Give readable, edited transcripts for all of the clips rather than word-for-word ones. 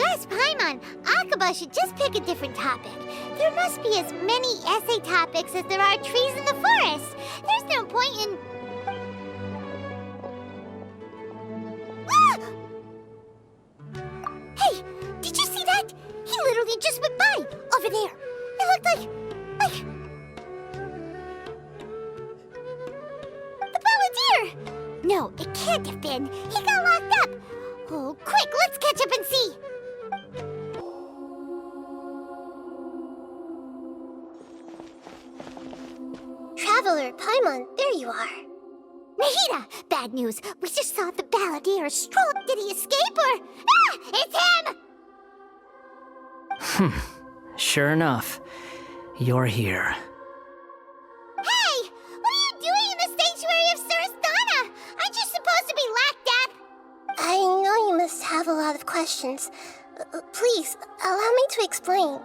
you ask Paimon, Akaba should just pick a different topic. There must be as many essay topics as there are trees in the forest. There's no point in... Ah! Hey, did you see that? He literally just went by, over there. It looked like... the Balladeer! No, it can't have been. He got locked up. Oh, quick, let's catch up and see. Traveler, Paimon, there you are. Nahida, bad news. We just saw the Balladeer stroll. Did he escape or... Ah! It's him! Sure enough, you're here. Hey! What are you doing in the sanctuary of Surastana? Aren't you supposed to be locked up? I know you must have a lot of questions. Please, allow me to explain.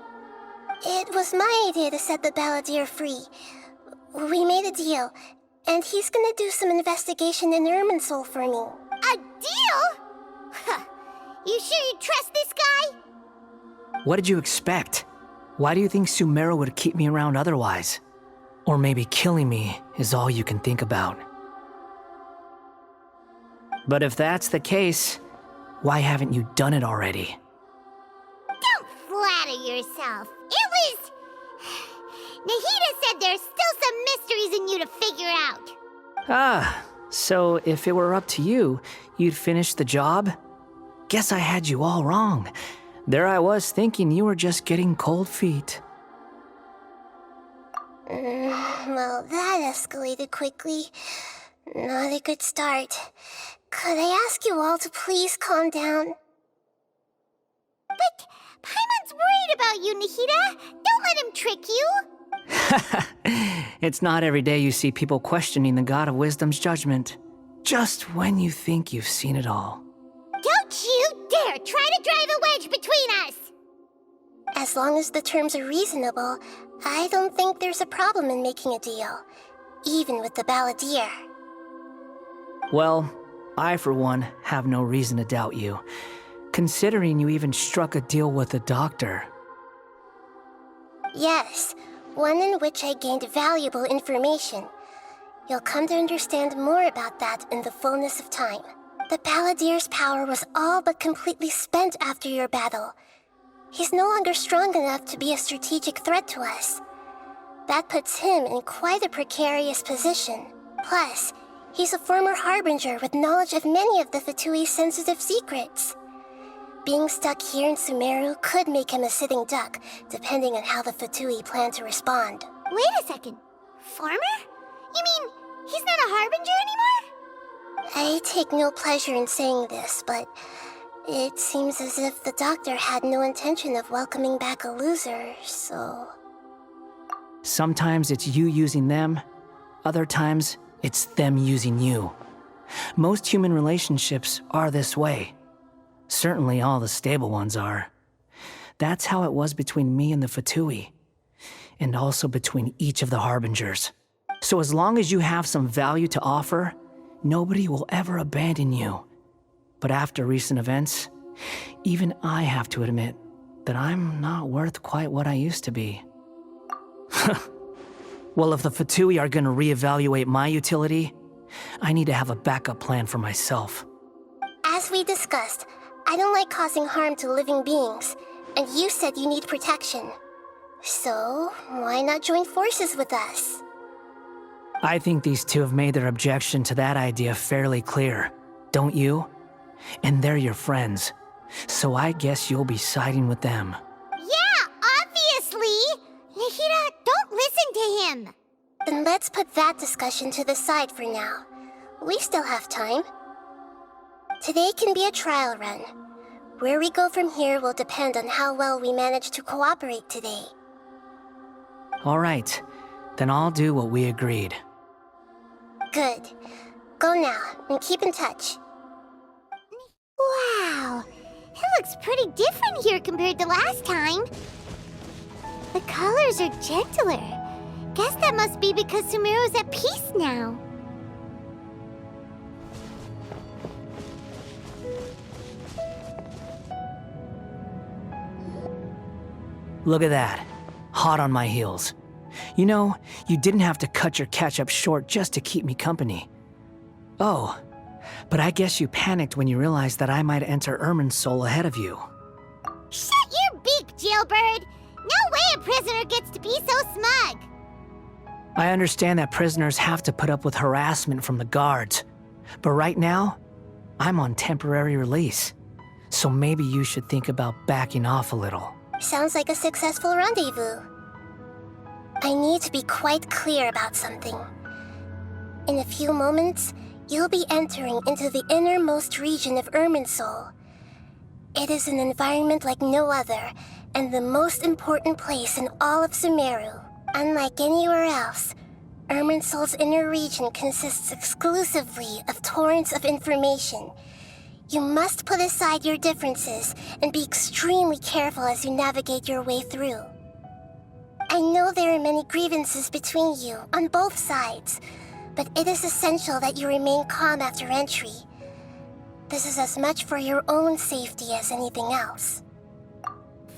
It was my idea to set the Balladeer free. We made a deal, and he's gonna do some investigation in Irminsul for me. A deal? Huh. You sure you trust this guy? What did you expect? Why do you think Sumeru would keep me around otherwise? Or maybe killing me is all you can think about. But if that's the case, why haven't you done it already? Don't flatter yourself. It was... Nahida said there's still some mysteries in you to figure out. Ah, so if it were up to you, you'd finish the job? Guess I had you all wrong. There I was thinking you were just getting cold feet. Well, that escalated quickly. Not a good start. Could I ask you all to please calm down? But Paimon's worried about you, Nahida. Don't let him trick you. It's not every day you see people questioning the God of Wisdom's judgment. Just when you think you've seen it all. Don't you dare try to drive a wedge between us! As long as the terms are reasonable, I don't think there's a problem in making a deal. Even with the Balladeer. Well, I for one have no reason to doubt you. Considering you even struck a deal with the doctor. Yes, one in which I gained valuable information. You'll come to understand more about that in the fullness of time. The Balladeer's power was all but completely spent after your battle. He's no longer strong enough to be a strategic threat to us. That puts him in quite a precarious position. Plus, he's a former Harbinger with knowledge of many of the Fatui's sensitive secrets. Being stuck here in Sumeru could make him a sitting duck, depending on how the Fatui plan to respond. Wait a second. Former? You mean, he's not a Harbinger anymore? I take no pleasure in saying this, but it seems as if the doctor had no intention of welcoming back a loser, so... Sometimes it's you using them, other times it's them using you. Most human relationships are this way. Certainly all the stable ones are. That's how it was between me and the Fatui, and also between each of the Harbingers. So as long as you have some value to offer, nobody will ever abandon you. But after recent events, even I have to admit that I'm not worth quite what I used to be. Well, if the Fatui are gonna reevaluate my utility, I need to have a backup plan for myself. As we discussed, I don't like causing harm to living beings, and you said you need protection. So, why not join forces with us? I think these two have made their objection to that idea fairly clear, don't you? And they're your friends, so I guess you'll be siding with them. Yeah, obviously! Nahida, don't listen to him! Then let's put that discussion to the side for now. We still have time. Today can be a trial run. Where we go from here will depend on how well we manage to cooperate today. All right, then I'll do what we agreed. Good. Go now, and keep in touch. Wow! It looks pretty different here compared to last time. The colors are gentler. Guess that must be because Sumeru's at peace now. Look at that. Hot on my heels. You know, you didn't have to cut your catch-up short just to keep me company. Oh, but I guess you panicked when you realized that I might enter Ermin's soul ahead of you. Shut your beak, jailbird! No way a prisoner gets to be so smug! I understand that prisoners have to put up with harassment from the guards, but right now, I'm on temporary release. So maybe you should think about backing off a little. Sounds like a successful rendezvous. I need to be quite clear about something. In a few moments, you'll be entering into the innermost region of Ermin's soul. It is an environment like no other, and the most important place in all of Sumeru. Unlike anywhere else, Ermin's soul's inner region consists exclusively of torrents of information. You must put aside your differences and be extremely careful as you navigate your way through. I know there are many grievances between you, on both sides, but it is essential that you remain calm after entry. This is as much for your own safety as anything else.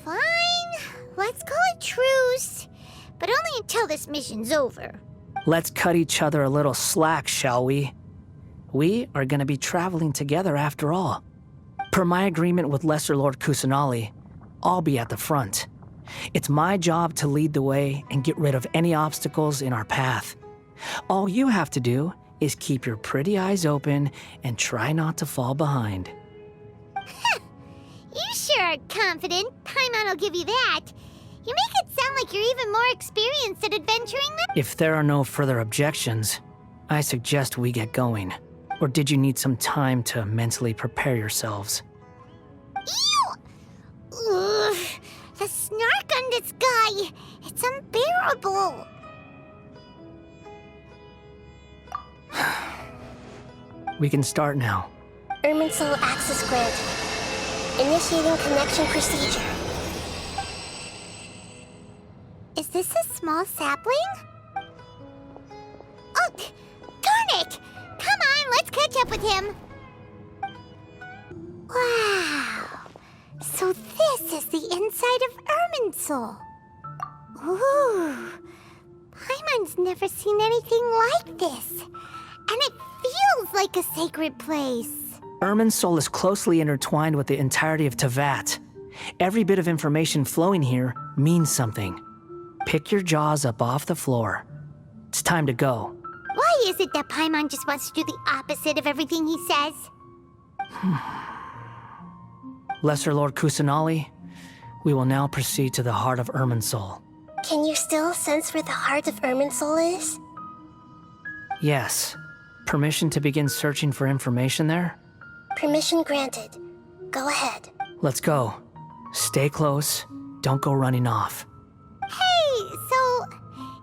Fine, let's call it truce, but only until this mission's over. Let's cut each other a little slack, shall we? We are going to be traveling together after all. Per my agreement with Lesser Lord Kusanali, I'll be at the front. It's my job to lead the way and get rid of any obstacles in our path. All you have to do is keep your pretty eyes open and try not to fall behind. You sure are confident. Paimon will give you that. You make it sound like you're even more experienced at adventuring than— If there are no further objections, I suggest we get going. Or did you need some time to mentally prepare yourselves? Ew! Ugh, the snark on this guy, it's unbearable. We can start now. Ermin's soul access granted. Initiating connection procedure. Is this a small sapling? Oh, darn it! Come on, let's catch up with him. Wow. So this is the inside of Ermin's soul. Ooh. Paimon's never seen anything like this. And it feels like a sacred place. Ermin's soul is closely intertwined with the entirety of Teyvat. Every bit of information flowing here means something. Pick your jaws up off the floor. It's time to go. Why is it that Paimon just wants to do the opposite of everything he says? Lesser Lord Kusanali, we will now proceed to the heart of Ermin's soul. Can you still sense where the heart of Ermin's soul is? Yes. Permission to begin searching for information there? Permission granted. Go ahead. Let's go. Stay close. Don't go running off. Hey, so,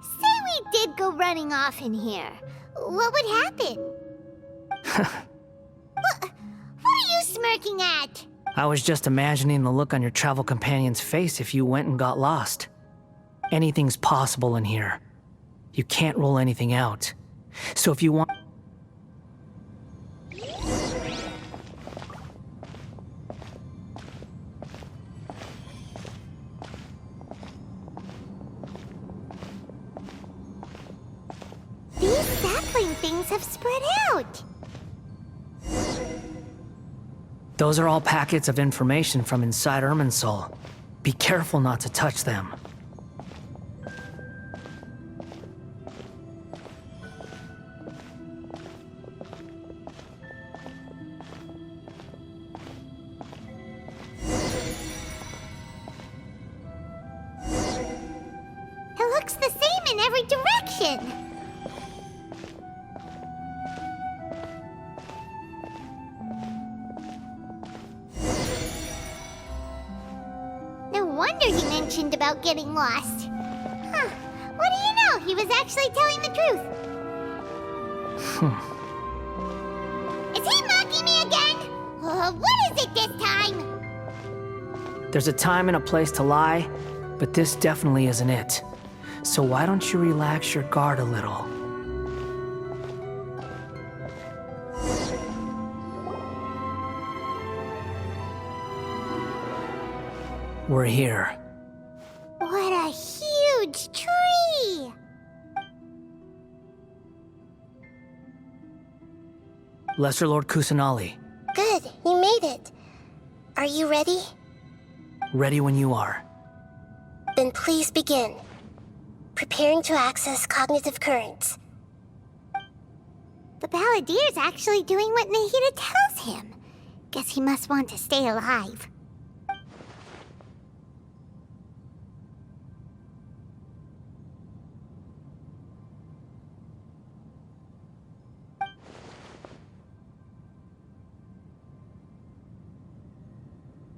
say we did go running off in here. What would happen? What are you smirking at? I was just imagining the look on your travel companion's face if you went and got lost. Anything's possible in here. You can't rule anything out. So if you want... These sapling things have spread out. Those are all packets of information from inside Ermin's soul. Be careful not to touch them. It looks the same in every direction. No wonder he mentioned about getting lost. Huh. What do you know? He was actually telling the truth. Is he mocking me again? What is it this time? There's a time and a place to lie, but this definitely isn't it. So why don't you relax your guard a little? We're here. Lesser Lord Kusanali. Good, you made it. Are you ready? Ready when you are. Then please begin. Preparing to access cognitive currents. The Balladeer's actually doing what Nahida tells him. Guess he must want to stay alive.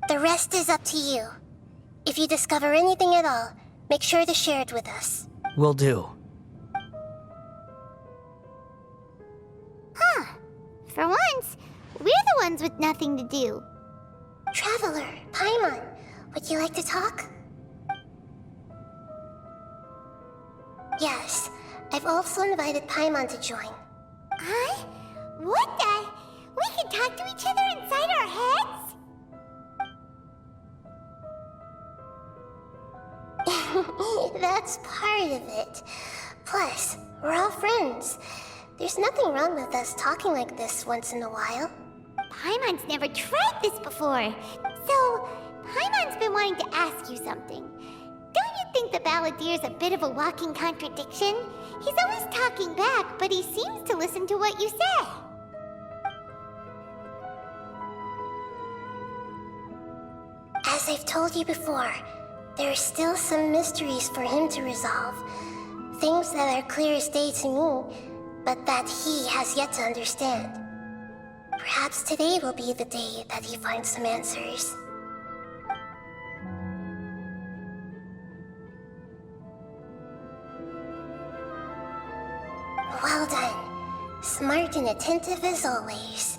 The rest is up to you. If you discover anything at all, make sure to share it with us. Will do. Huh. For once, we're the ones with nothing to do. Traveler, Paimon, would you like to talk? Yes, I've also invited Paimon to join. Huh? What the? We can talk to each other inside our heads? That's part of it. Plus, we're all friends. There's nothing wrong with us talking like this once in a while. Paimon's never tried this before. So, Paimon's been wanting to ask you something. Don't you think the Balladeer's a bit of a walking contradiction? He's always talking back, but he seems to listen to what you say. As I've told you before, there are still some mysteries for him to resolve. Things that are clear as day to me, but that he has yet to understand. Perhaps today will be the day that he finds some answers. Well done. Smart and attentive as always.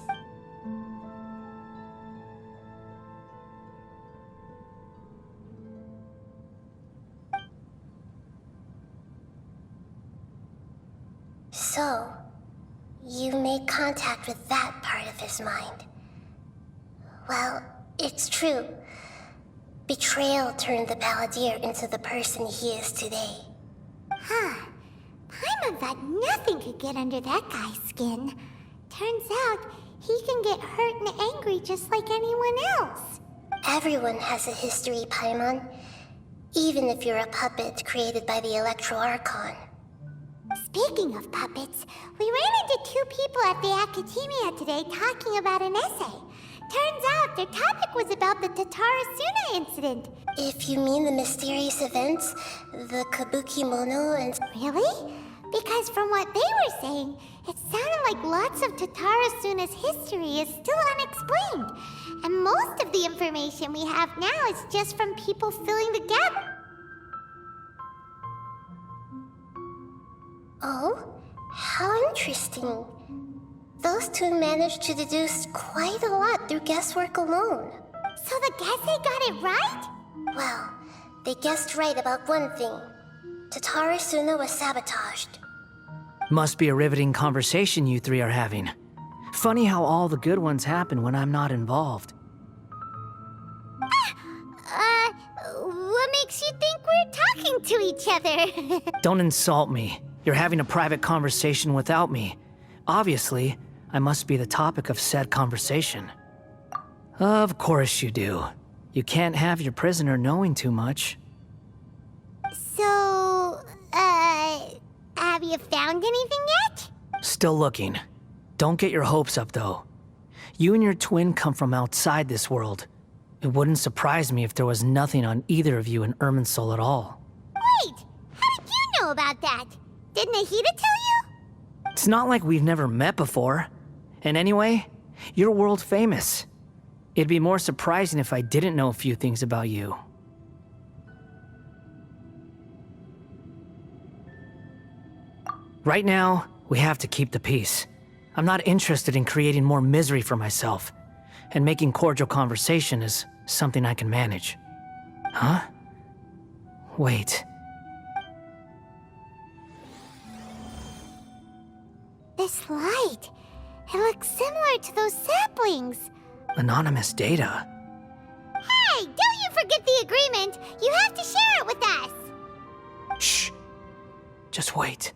So, you made contact with that part of his mind. Well, it's true. Betrayal turned the Balladeer into the person he is today. Huh. Paimon thought nothing could get under that guy's skin. Turns out, he can get hurt and angry just like anyone else. Everyone has a history, Paimon. Even if you're a puppet created by the Archon. Speaking of puppets, we ran into two people at the Academia today talking about an essay. Turns out their topic was about the Tatarasuna incident. If you mean the mysterious events, the Kabukimono and... Really? Because from what they were saying, it sounded like lots of Tatarasuna's history is still unexplained. And most of the information we have now is just from people filling the gap. Oh? How interesting. Those two managed to deduce quite a lot through guesswork alone. So the Agacé got it right? Well, they guessed right about one thing. Tatarasuna was sabotaged. Must be a riveting conversation you three are having. Funny how all the good ones happen when I'm not involved. What makes you think we're talking to each other? Don't insult me. You're having a private conversation without me. Obviously, I must be the topic of said conversation. Of course you do. You can't have your prisoner knowing too much. So, have you found anything yet? Still looking. Don't get your hopes up, though. You and your twin come from outside this world. It wouldn't surprise me if there was nothing on either of you in Irminsul at all. Wait! How did you know about that? Did Nahida tell you? It's not like we've never met before. And anyway, you're world famous. It'd be more surprising if I didn't know a few things about you. Right now, we have to keep the peace. I'm not interested in creating more misery for myself. And making cordial conversation is something I can manage. Huh? Wait. This light, it looks similar to those saplings. Anonymous data. Hey, don't you forget the agreement. You have to share it with us. Shh. Just wait.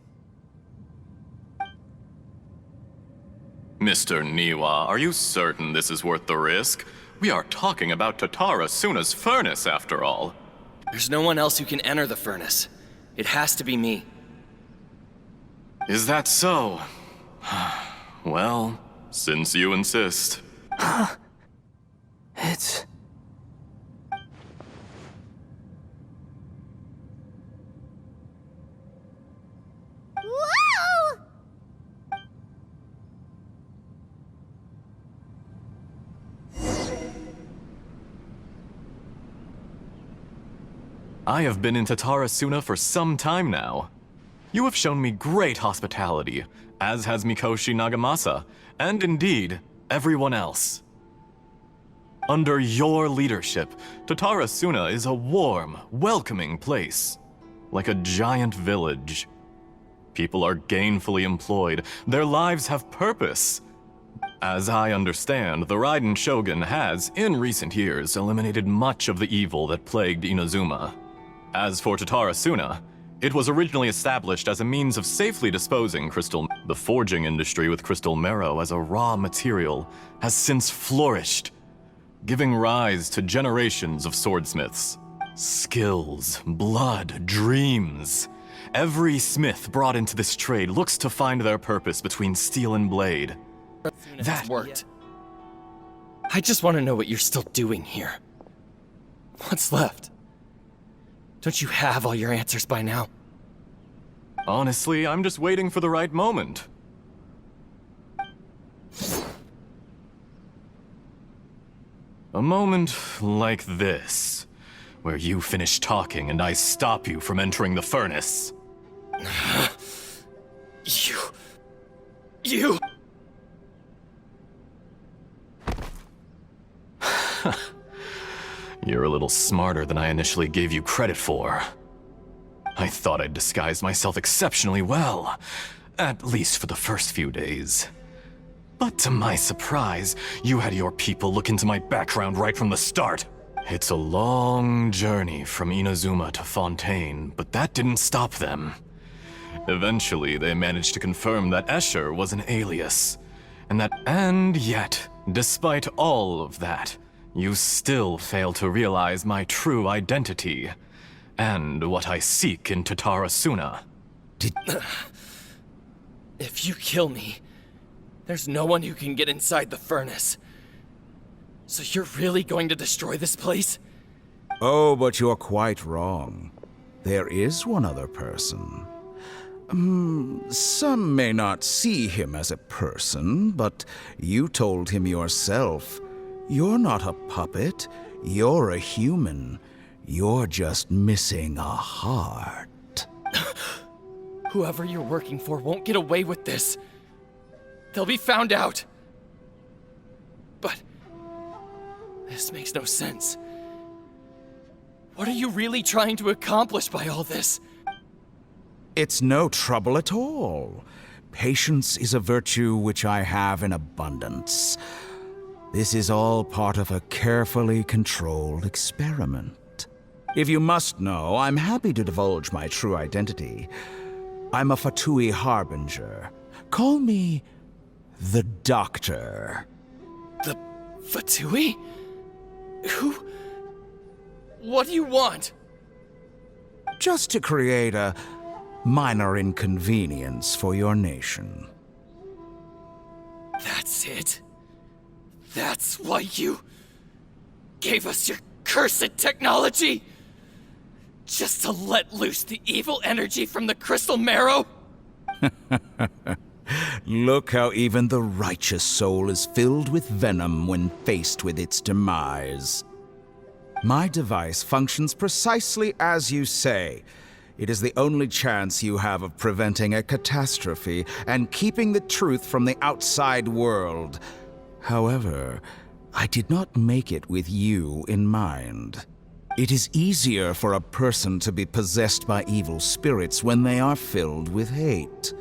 Mr. Niwa, are you certain this is worth the risk? We are talking about Tatara Suna's furnace, after all. There's no one else who can enter the furnace. It has to be me. Is that so? Well, since you insist. It's... Whoa! I have been in Tatara Suna for some time now. You have shown me great hospitality, as has Mikoshi Nagamasa, and indeed, everyone else. Under your leadership, Tatara Suna is a warm, welcoming place, like a giant village. People are gainfully employed, their lives have purpose. As I understand, the Raiden Shogun has, in recent years, eliminated much of the evil that plagued Inazuma. As for Tatara Suna, it was originally established as a means of safely disposing crystal. The forging industry with crystal marrow as a raw material has since flourished, giving rise to generations of swordsmiths. Skills, blood, dreams. Every smith brought into this trade looks to find their purpose between steel and blade. That worked. I just want to know what you're still doing here. What's left? Don't you have all your answers by now? Honestly, I'm just waiting for the right moment. A moment like this, where you finish talking and I stop you from entering the furnace. You... You're a little smarter than I initially gave you credit for. I thought I'd disguised myself exceptionally well, at least for the first few days. But to my surprise, you had your people look into my background right from the start. It's a long journey from Inazuma to Fontaine, but that didn't stop them. Eventually, they managed to confirm that Escher was an alias, and yet, despite all of that, you still fail to realize my true identity, and what I seek in Tatara Suna. If you kill me, there's no one who can get inside the furnace. So you're really going to destroy this place? Oh, but you're quite wrong. There is one other person. Some may not see him as a person, but you told him yourself. You're not a puppet. You're a human. You're just missing a heart. Whoever you're working for won't get away with this. They'll be found out. But this makes no sense. What are you really trying to accomplish by all this? It's no trouble at all. Patience is a virtue which I have in abundance. This is all part of a carefully controlled experiment. If you must know, I'm happy to divulge my true identity. I'm a Fatui Harbinger. Call me the Doctor. The Fatui? Who? What do you want? Just to create a minor inconvenience for your nation. That's it? That's why you gave us your cursed technology? Just to let loose the evil energy from the crystal marrow? Look how even the righteous soul is filled with venom when faced with its demise. My device functions precisely as you say. It is the only chance you have of preventing a catastrophe and keeping the truth from the outside world. However, I did not make it with you in mind. It is easier for a person to be possessed by evil spirits when they are filled with hate.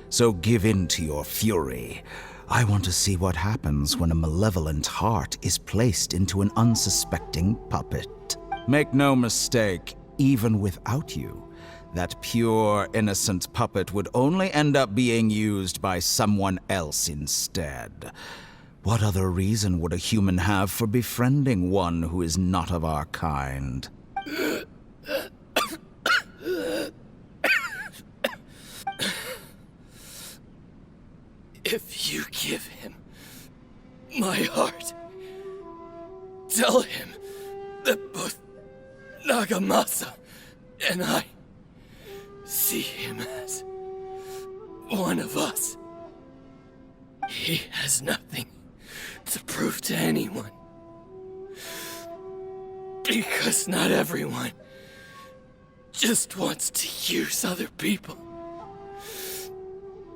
So give in to your fury. I want to see what happens when a malevolent heart is placed into an unsuspecting puppet. Make no mistake, even without you, that pure, innocent puppet would only end up being used by someone else instead. What other reason would a human have for befriending one who is not of our kind? If you give him my heart, tell him that both Nagamasa and I see him as one of us. He has nothing to prove to anyone. Because not everyone just wants to use other people.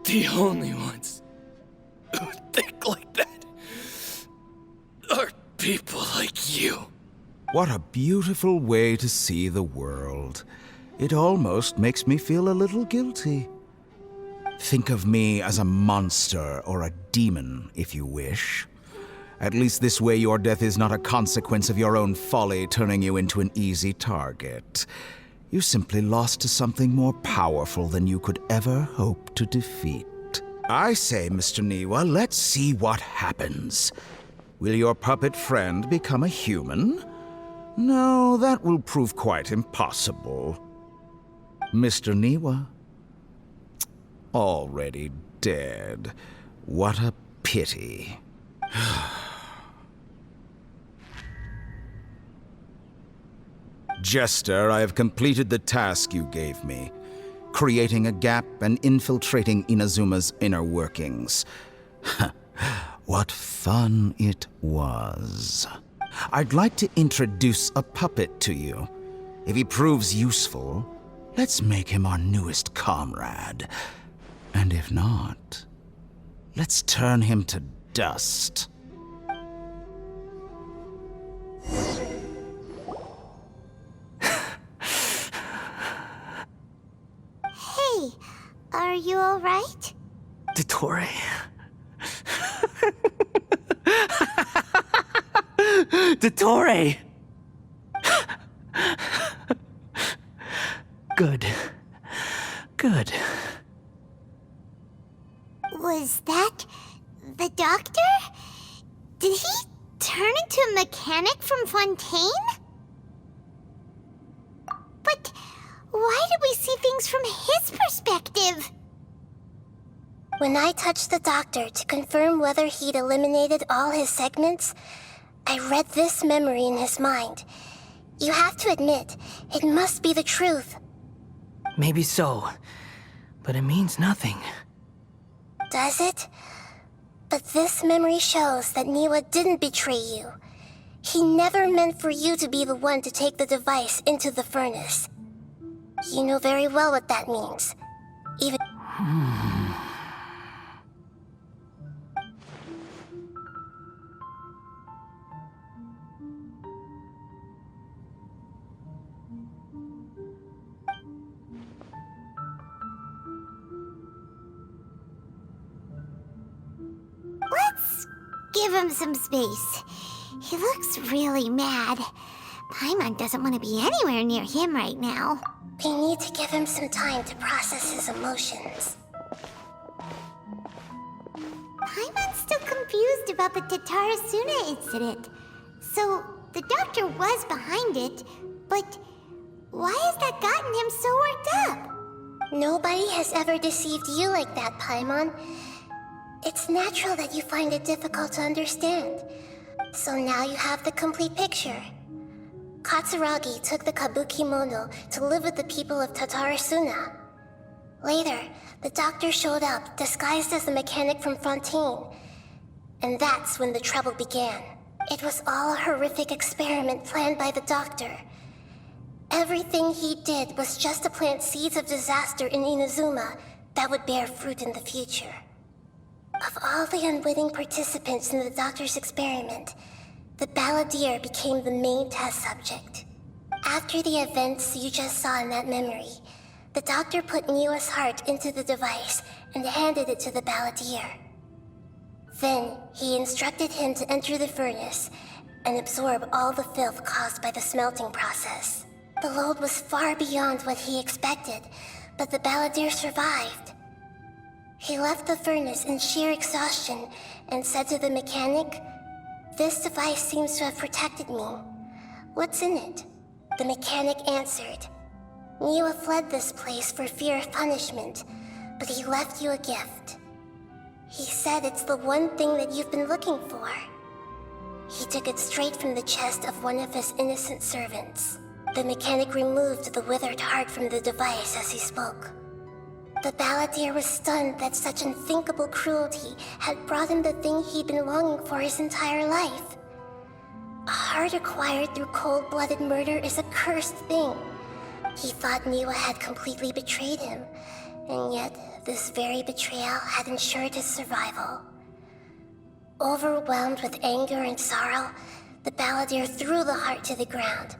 The only ones who think like that are people like you. What a beautiful way to see the world. It almost makes me feel a little guilty. Think of me as a monster or a demon, if you wish. At least this way your death is not a consequence of your own folly turning you into an easy target. You simply lost to something more powerful than you could ever hope to defeat. I say, Mr. Niwa, let's see what happens. Will your puppet friend become a human? No, that will prove quite impossible. Mr. Niwa? Already dead. What a pity. Jester, I have completed the task you gave me. Creating a gap and infiltrating Inazuma's inner workings. What fun it was. I'd like to introduce a puppet to you. If he proves useful, let's make him our newest comrade. And if not, let's turn him to dust. Hey, are you alright? Dottore. Dottore! Good. Good. Was that the doctor? Did he turn into a mechanic from Fontaine? But why did we see things from his perspective? When I touched the doctor to confirm whether he'd eliminated all his segments, I read this memory in his mind. You have to admit, it must be the truth. Maybe so, but it means nothing. Does it? But this memory shows that Niwa didn't betray you. He never meant for you to be the one to take the device into the furnace. You know very well what that means. Even... Let's give him some space. He looks really mad. Paimon doesn't want to be anywhere near him right now. We need to give him some time to process his emotions. Paimon's still confused about the Tatarasuna incident. So, the doctor was behind it, but why has that gotten him so worked up? Nobody has ever deceived you like that, Paimon. It's natural that you find it difficult to understand. So now you have the complete picture. Katsuragi took the Kabukimono to live with the people of Tatarasuna. Later, the doctor showed up, disguised as the mechanic from Fontaine. And that's when the trouble began. It was all a horrific experiment planned by the doctor. Everything he did was just to plant seeds of disaster in Inazuma that would bear fruit in the future. Of all the unwitting participants in the doctor's experiment, the balladeer became the main test subject. After the events you just saw in that memory, the doctor put Niwa's heart into the device and handed it to the balladeer. Then, he instructed him to enter the furnace and absorb all the filth caused by the smelting process. The load was far beyond what he expected, but the balladeer survived. He left the furnace in sheer exhaustion and said to the mechanic, "This device seems to have protected me. What's in it?" The mechanic answered, "Niwa fled this place for fear of punishment, but he left you a gift. He said it's the one thing that you've been looking for." He took it straight from the chest of one of his innocent servants. The mechanic removed the withered heart from the device as he spoke. The balladeer was stunned that such unthinkable cruelty had brought him the thing he'd been longing for his entire life. A heart acquired through cold-blooded murder is a cursed thing. He thought Niwa had completely betrayed him, and yet this very betrayal had ensured his survival. Overwhelmed with anger and sorrow, the balladeer threw the heart to the ground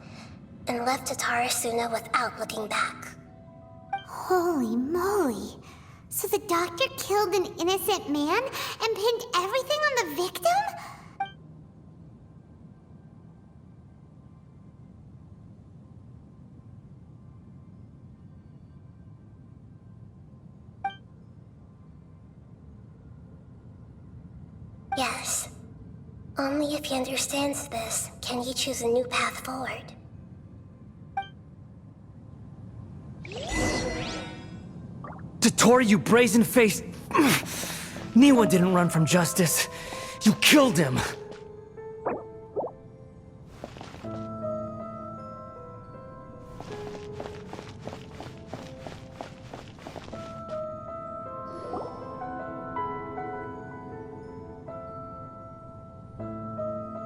and left Tatarasuna without looking back. Holy moly. So the doctor killed an innocent man and pinned everything on the victim? Yes. Only if he understands this can he choose a new path forward. Dottore, you brazen-faced... Niwa didn't run from justice. You killed him.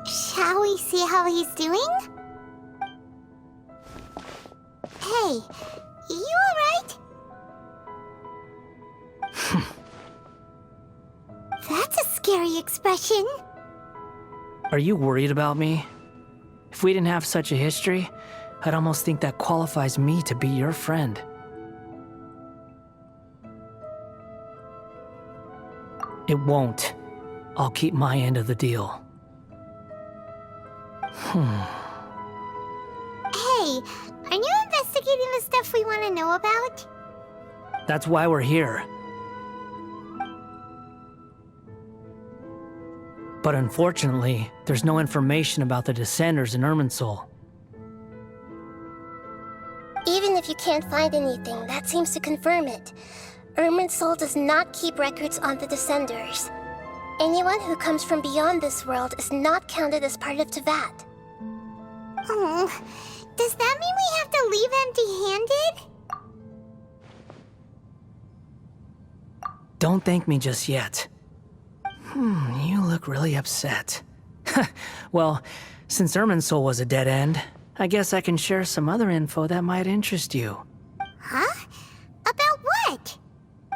Shall we see how he's doing? Hey, you alright? That's a scary expression. Are you worried about me? If we didn't have such a history, I'd almost think that qualifies me to be your friend. It won't. I'll keep my end of the deal. Hey, aren't you investigating the stuff we want to know about? That's why we're here. But unfortunately, there's no information about the Descenders in Irminsul. Even if you can't find anything, that seems to confirm it. Irminsul does not keep records on the Descenders. Anyone who comes from beyond this world is not counted as part of Teyvat. Oh, does that mean we have to leave empty-handed? Don't thank me just yet. You look really upset. Well, since Irminsul was a dead end, I guess I can share some other info that might interest you. Huh? About what?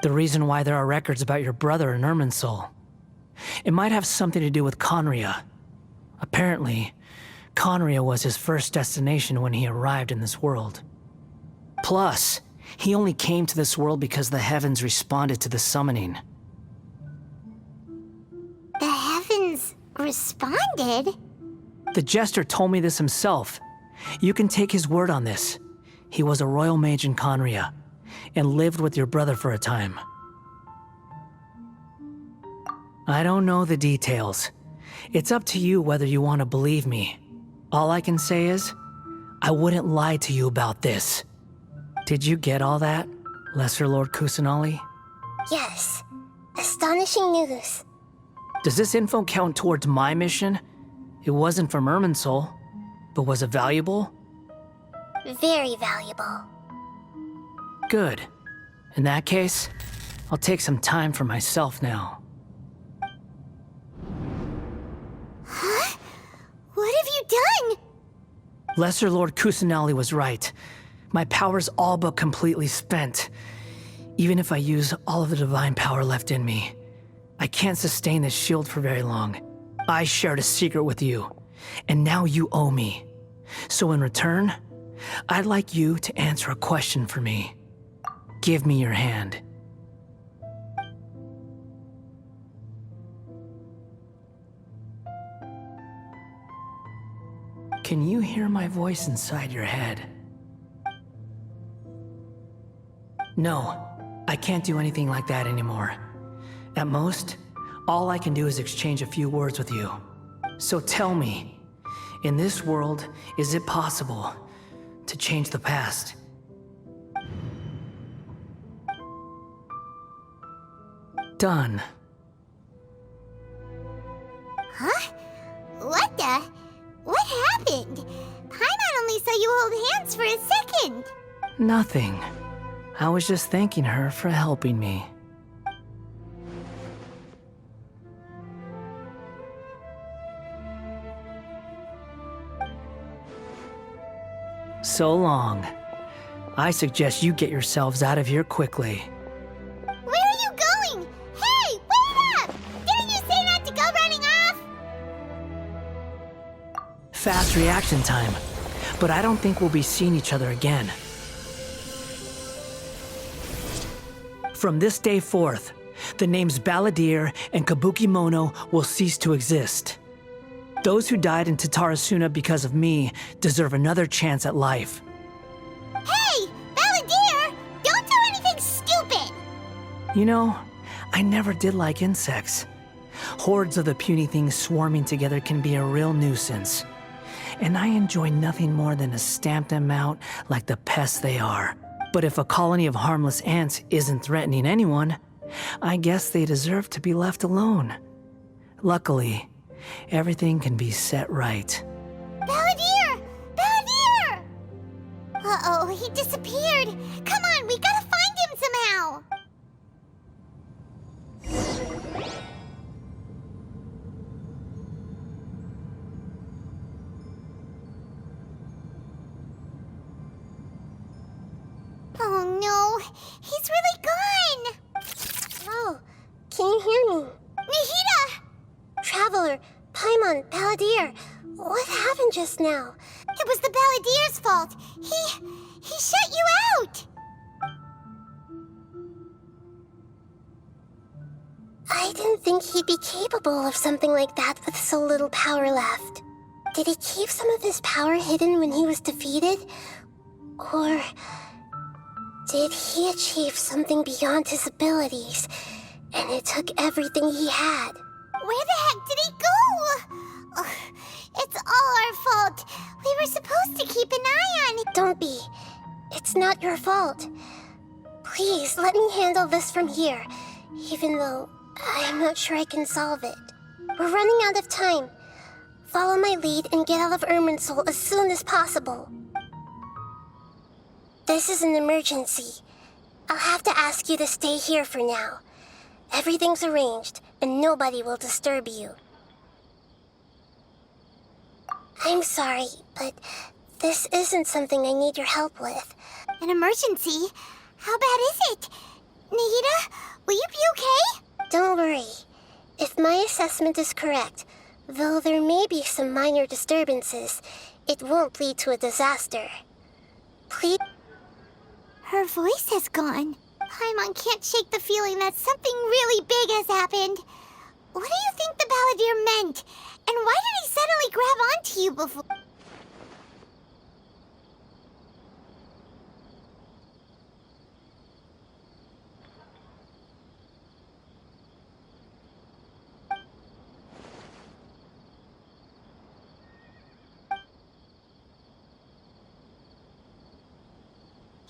The reason why there are records about your brother in Irminsul. It might have something to do with Conria. Apparently, Conria was his first destination when he arrived in this world. Plus, he only came to this world because the heavens responded to the summoning. The heavens responded? The Jester told me this himself. You can take his word on this. He was a royal mage in Conria, and lived with your brother for a time. I don't know the details. It's up to you whether you want to believe me. All I can say is, I wouldn't lie to you about this. Did you get all that, Lesser Lord Kusanali? Yes. Astonishing news. Does this info count towards my mission? It wasn't from Irminsul, but was it valuable? Very valuable. Good. In that case, I'll take some time for myself now. Huh? What have you done? Lesser Lord Kusanali was right. My power's all but completely spent. Even if I use all of the divine power left in me, I can't sustain this shield for very long. I shared a secret with you, and now you owe me. So in return, I'd like you to answer a question for me. Give me your hand. Can you hear my voice inside your head? No, I can't do anything like that anymore. At most, all I can do is exchange a few words with you. So tell me, in this world, is it possible to change the past? Done. Huh? What the? What happened? Paimon only saw you hold hands for a second. Nothing. I was just thanking her for helping me. So long. I suggest you get yourselves out of here quickly. Where are you going? Hey, wait up! Didn't you say not to go running off? Fast reaction time. But I don't think we'll be seeing each other again. From this day forth, the names Balladeer and Kabukimono will cease to exist. Those who died in Tatarasuna because of me deserve another chance at life. Hey, Balladeer! Don't do anything stupid! You know, I never did like insects. Hordes of the puny things swarming together can be a real nuisance. And I enjoy nothing more than to stamp them out like the pests they are. But if a colony of harmless ants isn't threatening anyone, I guess they deserve to be left alone. Luckily, everything can be set right. Balladeer! Balladeer! Uh-oh, he disappeared. Come on, we gotta find him somehow. Oh no, he's really gone! Oh, can you hear me? Nahida! Traveler, Paimon, Balladeer, what happened just now? It was the Balladeer's fault. He shut you out! I didn't think he'd be capable of something like that with so little power left. Did he keep some of his power hidden when he was defeated? Or did he achieve something beyond his abilities, and it took everything he had? Where the heck did he go? Ugh, it's all our fault. We were supposed to keep an eye on him. Don't be. It's not your fault. Please, let me handle this from here, even though I'm not sure I can solve it. We're running out of time. Follow my lead and get out of Irminsul as soon as possible. This is an emergency. I'll have to ask you to stay here for now. Everything's arranged, and nobody will disturb you. I'm sorry, but this isn't something I need your help with. An emergency? How bad is it? Nahida, will you be okay? Don't worry. If my assessment is correct, though there may be some minor disturbances, it won't lead to a disaster. Please. Her voice has gone. Paimon can't shake the feeling that something really big has happened. What do you think the Balladeer meant? And why did he suddenly grab onto you before?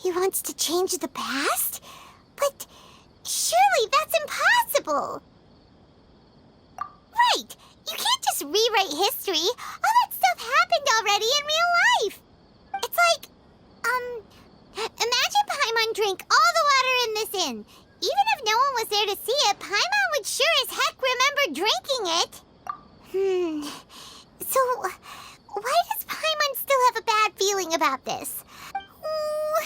He wants to change the past? But surely that's impossible! Right! You can't just rewrite history! All that stuff happened already in real life! It's like, imagine Paimon drank all the water in this inn. Even if no one was there to see it, Paimon would sure as heck remember drinking it! So, why does Paimon still have a bad feeling about this? Oh,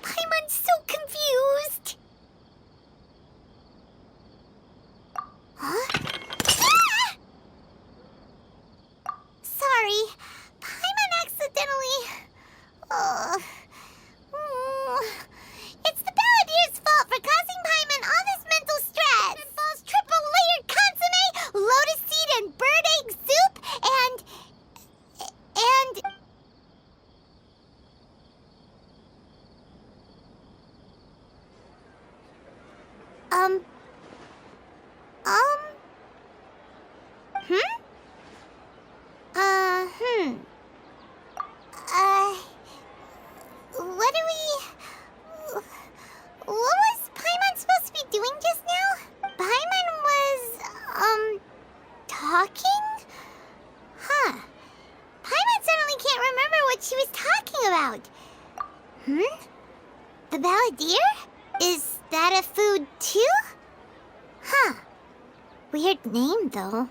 Paimon's so confused. Huh? Ah! Sorry, Paimon accidentally... It's the Balladeer's fault for causing Paimon all this mental stress. It involves triple-layered consomme, lotus seed and bird egg soup, and... What was Paimon supposed to be doing just now? Paimon was, talking? Huh. Paimon suddenly can't remember what she was talking about. The balladeer? Is that a food too? Huh. Weird name, though.